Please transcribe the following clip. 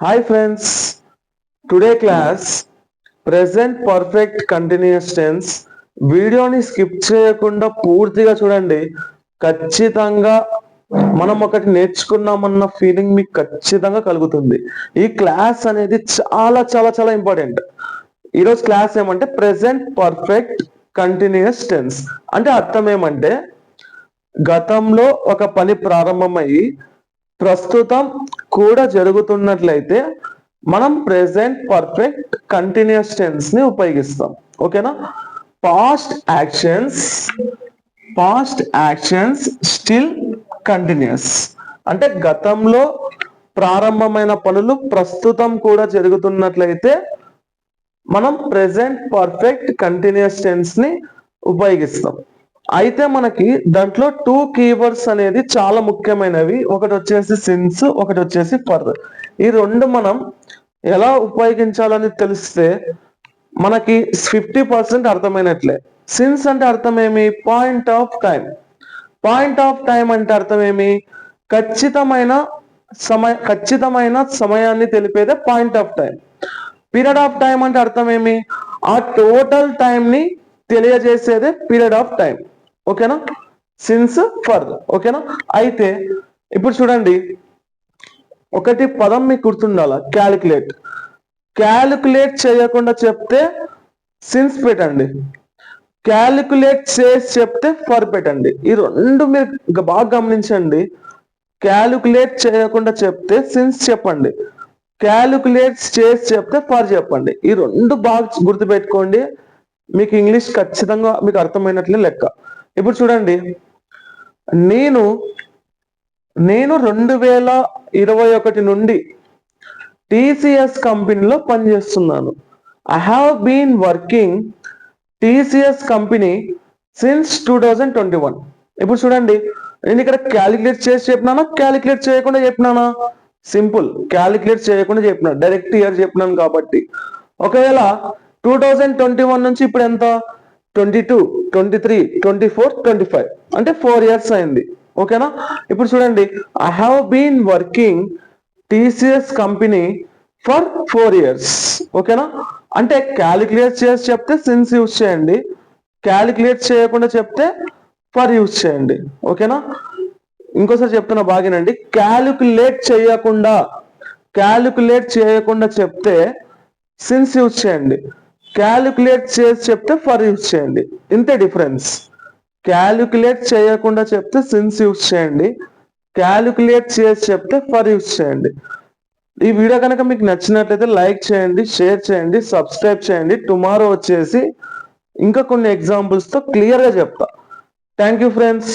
Hi friends, today class present perfect continuous tense వీడియోని skip చేయకుండా పూర్తిగా చూడండి. ఖచ్చితంగా మనం ఒకటి నేర్చుకున్నామన్న ఫీలింగ్ మీకు ఖచ్చితంగా కలుగుతుంది. ఈ క్లాస్ అనేది చాలా చాలా చాలా ఇంపార్టెంట్. ఈరోజు క్లాస్ ఏమంటే ప్రెసెంట్ పర్ఫెక్ట్ కంటిన్యూస్ టెన్స్ అంటే అర్థం ఏమంటే గతంలో ఒక పని ప్రారంభమయ్యి ప్రస్తుతం కూడా జరుగుతున్నట్లయితే మనం ప్రెసెంట్ పర్ఫెక్ట్ కంటిన్యూస్ టెన్స్ ని ఉపయోగిస్తాం. ఓకేనా? పాస్ట్ యాక్షన్స్ స్టిల్ కంటిన్యూస్ అంటే గతంలో ప్రారంభమైన పనులు ప్రస్తుతం కూడా జరుగుతున్నట్లయితే మనం ప్రెసెంట్ పర్ఫెక్ట్ కంటిన్యూస్ టెన్స్ ని ఉపయోగిస్తాం. అయితే మనకి దాంట్లో టూ కీవర్డ్స్ అనేది చాలా ముఖ్యమైనవి. ఒకటి వచ్చేసి సిన్స్, ఒకటి వచ్చేసి ఫర్. ఈ రెండు మనం ఎలా ఉపయోగించాలని తెలిస్తే మనకి 50% అర్థమైనట్లే. సిన్స్ అంటే అర్థం ఏమి? Point of time. Point of time అంటే అర్థం ఏమి? ఖచ్చితమైన సమయాన్ని తెలిపేదే point of time. Period of time అంటే అర్థం ఏమి? ఆ టోటల్ టైం ని తెలియజేసేదే పీరియడ్ ఆఫ్ టైం. ఓకేనా? Since for. ఓకేనా? అయితే ఇప్పుడు చూడండి, ఒకటి పదం మీకు గుర్తుండాల, క్యాలిక్యులేట్. క్యాలిక్యులేట్ చేయకుండా చెప్తే సిన్స్ పెట్టండి, క్యాలిక్యులేట్ చేసి చెప్తే ఫర్ పెట్టండి. ఈ రెండు మీరు బాగా గమనించండి. క్యాలిక్యులేట్ చేయకుండా చెప్తే సిన్స్ చెప్పండి, క్యాలిక్యులేట్ చేసి చెప్తే ఫర్ చెప్పండి. ఈ రెండు బాగా గుర్తుపెట్టుకోండి, మీకు ఇంగ్లీష్ ఖచ్చితంగా మీకు అర్థమైనట్లే లెక్క. ఇప్పుడు చూడండి, నేను 2021 నుండి టీసీఎస్ కంపెనీలో పనిచేస్తున్నాను. I have been working TCS company since 2021. ఇప్పుడు చూడండి, నేను ఇక్కడ క్యాలిక్యులేట్ చేసి చెప్పినానా, క్యాలిక్యులేట్ చేయకుండా చెప్పినానా? సింపుల్, క్యాలిక్యులేట్ చేయకుండా చెప్పినా, డైరెక్ట్ ఇయర్ చెప్పినాను కాబట్టి. ఒకవేళ 2021 నుంచి ఇప్పుడు ఎంత? 22, 23, 24, 25 అంటే 4 years అయింది. ఓకేనా? ఇప్పుడు చూడండి, I have been working TCS company for 4 years. ఓకేనా? అంటే క్యాలిక్యులేట్ చేసి చెప్తే సిన్స్ యూజ్ చేయండి, క్యాలిక్యులేట్ చేయకుండా చెప్తే ఫర్ యూజ్ చేయండి. ఓకేనా? ఇంకోసారి చెప్తున్నా బాగానండి. క్యాలిక్యులేట్ చేయకుండా చెప్తే సిన్స్ యూజ్ చేయండి, క్యాలిక్యులేట్ చేసి చెప్తే ఫర్ యూజ్ చేయండి. ఇంతే డిఫరెన్స్. క్యాలిక్యులేట్ చేయకుండా చెప్తే సిన్స్ యూజ్ చేయండి, క్యాలిక్యులేట్ చేసి చెప్తే ఫర్ యూజ్ చేయండి. ఈ వీడియో కనుక మీకు నచ్చినట్లయితే లైక్ చేయండి, షేర్ చేయండి, సబ్స్క్రైబ్ చేయండి. టుమారో వచ్చేసి ఇంకా కొన్ని ఎగ్జాంపుల్స్తో క్లియర్గా చెప్తా. Thank you friends.